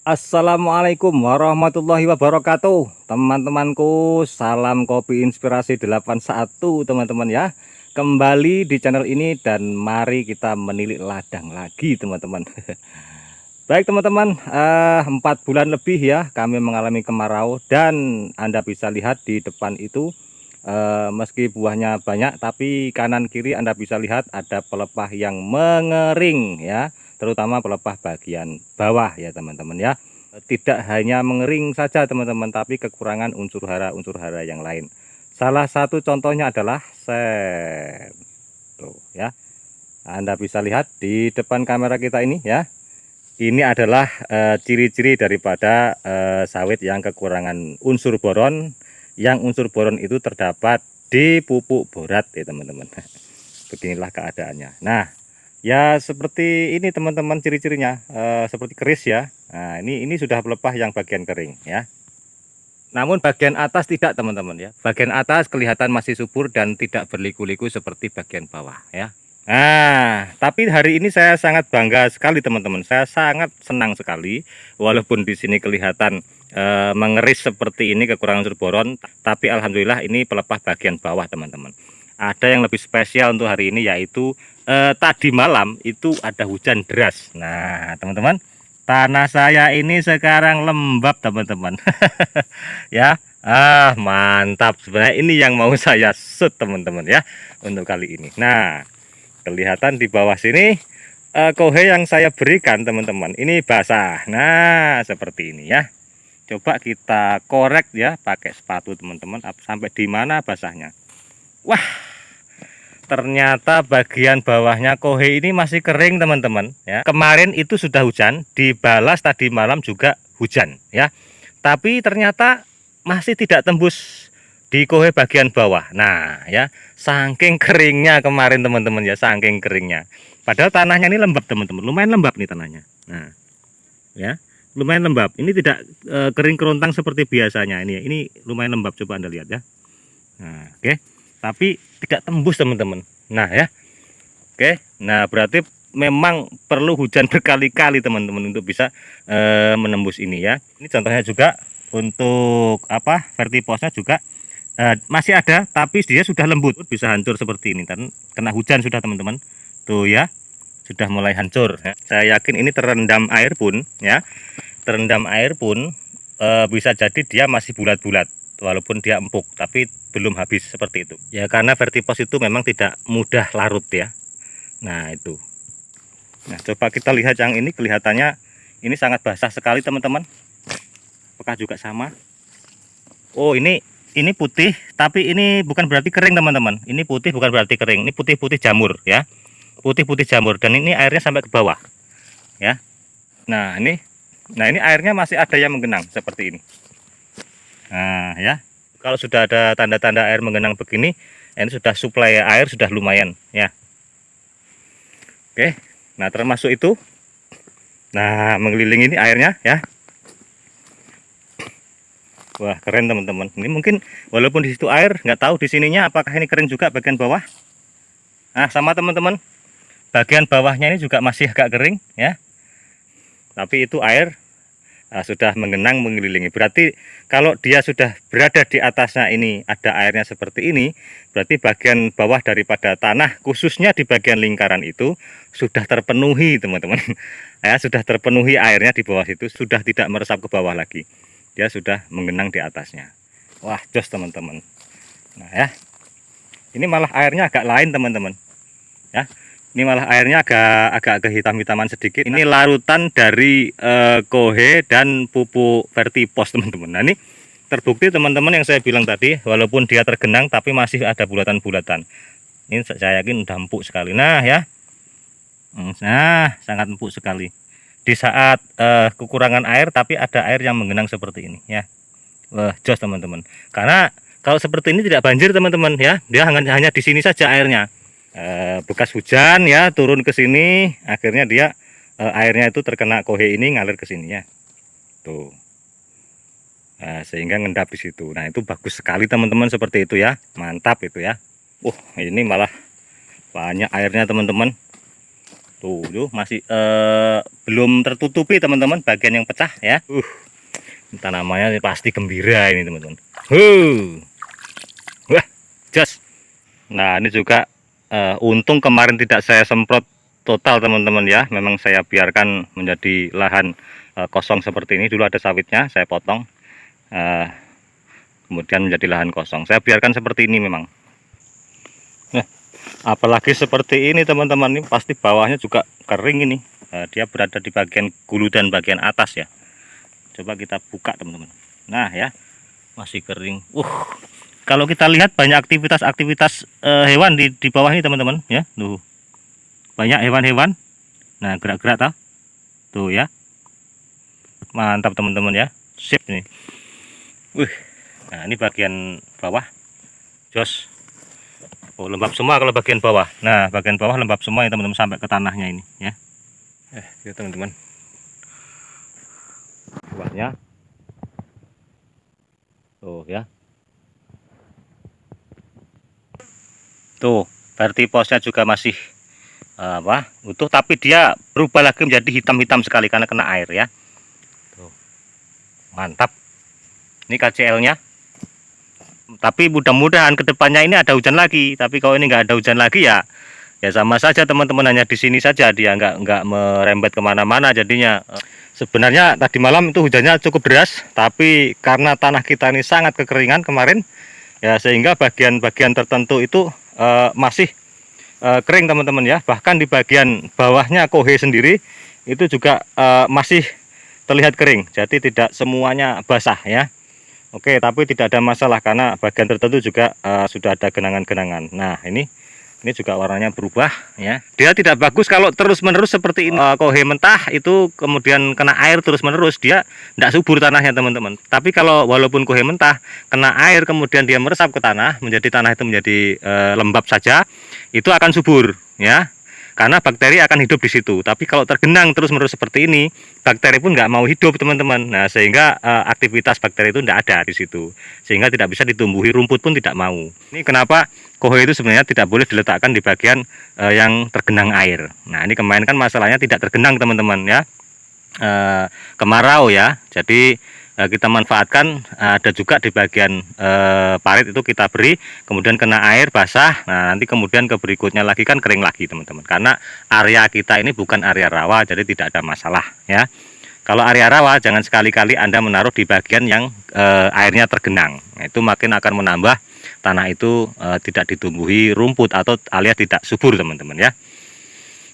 Assalamualaikum warahmatullahi wabarakatuh. Teman-temanku, salam kopi inspirasi 81 teman-teman ya. Kembali di channel ini dan mari kita menilik ladang lagi teman-teman. Baik teman-teman, 4 bulan lebih ya kami mengalami kemarau dan Anda bisa lihat di depan itu meski buahnya banyak tapi kanan kiri Anda bisa lihat ada pelepah yang mengering ya, terutama pelepah bagian bawah ya teman-teman ya. Tidak hanya mengering saja teman-teman, tapi kekurangan unsur hara yang lain. Salah satu contohnya adalah tuh ya, Anda bisa lihat di depan kamera kita ini ya. Ini adalah ciri-ciri daripada sawit yang kekurangan unsur boron, yang unsur boron itu terdapat di pupuk borat ya teman-teman. Beginilah keadaannya. Nah ya seperti ini teman-teman ciri-cirinya, seperti keris ya. Nah ini sudah pelepah yang bagian kering ya. Namun bagian atas tidak teman-teman ya. Bagian atas kelihatan masih subur dan tidak berliku-liku seperti bagian bawah ya. Nah, tapi hari ini saya sangat bangga sekali teman-teman. Saya sangat senang sekali walaupun di sini kelihatan mengeris seperti ini kekurangan unsur boron, tapi alhamdulillah ini pelepah bagian bawah teman-teman. Ada yang lebih spesial untuk hari ini yaitu tadi malam itu ada hujan deras. Nah, teman-teman, tanah saya ini sekarang lembab teman-teman. Ya. Mantap. Sebenarnya ini yang mau saya shoot teman-teman ya untuk kali ini. Nah, kelihatan di bawah sini kohe yang saya berikan teman-teman ini basah. Nah seperti ini ya. Coba kita korek ya pakai sepatu teman-teman sampai di mana basahnya. Wah, ternyata bagian bawahnya kohe ini masih kering teman-teman ya. Kemarin itu sudah hujan, dibalas tadi malam juga hujan ya, tapi ternyata masih tidak tembus di kohe bagian bawah. Nah ya, saking keringnya kemarin teman-teman ya, saking keringnya. Padahal tanahnya ini lembab teman-teman, lumayan lembab nih tanahnya. Nah ya, lumayan lembab. Ini tidak kering kerontang seperti biasanya. Ini lumayan lembab, coba Anda lihat ya. Nah oke, tapi tidak tembus teman-teman. Nah ya, oke. Nah berarti memang perlu hujan berkali-kali teman-teman untuk bisa menembus ini ya. Ini contohnya juga untuk apa, vertiposnya juga masih ada, tapi dia sudah lembut, bisa hancur seperti ini kan kena hujan sudah teman-teman. Tuh ya, sudah mulai hancur ya. Saya yakin ini terendam air pun ya, terendam air pun bisa jadi dia masih bulat-bulat walaupun dia empuk, tapi belum habis seperti itu ya, karena vertipos itu memang tidak mudah larut ya. Nah itu, nah coba kita lihat yang ini, kelihatannya ini sangat basah sekali teman-teman. Apakah juga sama? Oh ini putih, tapi ini bukan berarti kering teman-teman. Ini putih bukan berarti kering, ini putih-putih jamur ya, putih-putih jamur, dan ini airnya sampai ke bawah ya. Nah ini airnya masih ada yang menggenang seperti ini. Nah ya, kalau sudah ada tanda-tanda air menggenang begini, ini sudah suplai air sudah lumayan ya. Oke, nah termasuk itu, nah mengelilingi ini airnya ya. Wah keren teman-teman. Ini mungkin walaupun di situ air, nggak tahu di sininya apakah ini kering juga bagian bawah. Nah sama teman-teman, bagian bawahnya ini juga masih agak kering ya. Tapi itu air sudah menggenang mengelilingi. Berarti kalau dia sudah berada di atasnya ini ada airnya seperti ini, berarti bagian bawah daripada tanah, khususnya di bagian lingkaran itu sudah terpenuhi teman-teman. Ya sudah terpenuhi airnya di bawah situ, sudah tidak meresap ke bawah lagi. Dia sudah menggenang di atasnya. Wah jos teman-teman. Nah ya, ini malah airnya agak lain teman-teman ya. Ini malah airnya agak kehitam-hitaman sedikit. Ini larutan dari kohe dan pupuk vertipos teman-teman. Nah ini terbukti teman-teman yang saya bilang tadi, walaupun dia tergenang tapi masih ada bulatan-bulatan. Ini saya yakin udah empuk sekali. Nah ya, nah sangat empuk sekali. Di saat kekurangan air tapi ada air yang menggenang seperti ini ya. Wah jos teman-teman, karena kalau seperti ini tidak banjir teman-teman ya, dia hanya di sini saja airnya, bekas hujan ya turun ke sini, akhirnya dia airnya itu terkena kohe ini ngalir ke sini ya tuh. Nah, sehingga ngendap di situ. Nah itu bagus sekali teman-teman, seperti itu ya, mantap itu ya. Ini malah banyak airnya teman-teman. Tuh masih belum tertutupi teman-teman bagian yang pecah ya. Tanamannya pasti gembira ini teman-teman. Wah, jos. Nah ini juga untung kemarin tidak saya semprot total teman-teman ya. Memang saya biarkan menjadi lahan kosong seperti ini. Dulu ada sawitnya, saya potong. Kemudian menjadi lahan kosong. Saya biarkan seperti ini memang. Nah, apalagi seperti ini teman-teman, ini pasti bawahnya juga kering ini. Dia berada di bagian gulu dan bagian atas ya. Coba kita buka teman-teman. Nah ya, masih kering. Kalau kita lihat banyak aktivitas hewan di bawah ini teman-teman ya. Tuh, banyak hewan-hewan. Nah gerak-gerak tuh ya. Mantap teman-teman ya. Sip nih. Nah ini bagian bawah. Jos. Lembab semua kalau bagian bawah. Nah bagian bawah lembab semua ya teman-teman sampai ke tanahnya ini ya. Ya teman-teman. Buahnya. Tuh ya. Tuh, vertiposnya juga masih utuh, tapi dia berubah lagi menjadi hitam-hitam sekali karena kena air ya. Tuh. Mantap. Ini KCL-nya. Tapi mudah-mudahan kedepannya ini ada hujan lagi. Tapi kalau ini nggak ada hujan lagi ya sama saja teman-teman, hanya di sini saja, dia nggak merembet kemana-mana jadinya. Sebenarnya tadi malam itu hujannya cukup deras, tapi karena tanah kita ini sangat kekeringan kemarin ya, sehingga bagian-bagian tertentu itu masih kering teman-teman ya. Bahkan di bagian bawahnya kohe sendiri itu juga masih terlihat kering, jadi tidak semuanya basah ya. Oke, tapi tidak ada masalah karena bagian tertentu juga sudah ada genangan-genangan. Nah ini juga warnanya berubah ya. Dia tidak bagus kalau terus-menerus seperti ini. Kohe mentah itu kemudian kena air terus-menerus, dia tidak subur tanahnya teman-teman. Tapi kalau walaupun kohe mentah kena air kemudian dia meresap ke tanah, menjadi tanah itu menjadi lembab saja, itu akan subur ya. Karena bakteri akan hidup di situ. Tapi kalau tergenang terus-menerus seperti ini, bakteri pun nggak mau hidup teman-teman. Nah sehingga aktivitas bakteri itu tidak ada di situ, sehingga tidak bisa ditumbuhi, rumput pun tidak mau. Ini kenapa kohe itu sebenarnya tidak boleh diletakkan di bagian yang tergenang air. Nah ini kemarin kan masalahnya tidak tergenang teman-teman ya, kemarau ya. Jadi kita manfaatkan, ada juga di bagian parit itu kita beri, kemudian kena air basah. Nah nanti kemudian ke berikutnya lagi kan kering lagi teman-teman, karena area kita ini bukan area rawa, jadi tidak ada masalah ya. Kalau area rawa jangan sekali-kali Anda menaruh di bagian yang airnya tergenang. Nah, itu makin akan menambah tanah itu tidak ditumbuhi rumput atau alias tidak subur teman-teman ya.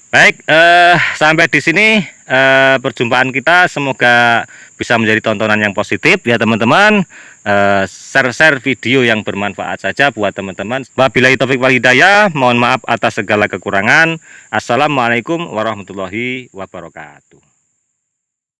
Baik, sampai di sini perjumpaan kita, semoga bisa menjadi tontonan yang positif ya teman-teman. Share video yang bermanfaat saja buat teman-teman. Wabillahi taufik wal hidayah, mohon maaf atas segala kekurangan. Assalamualaikum warahmatullahi wabarakatuh.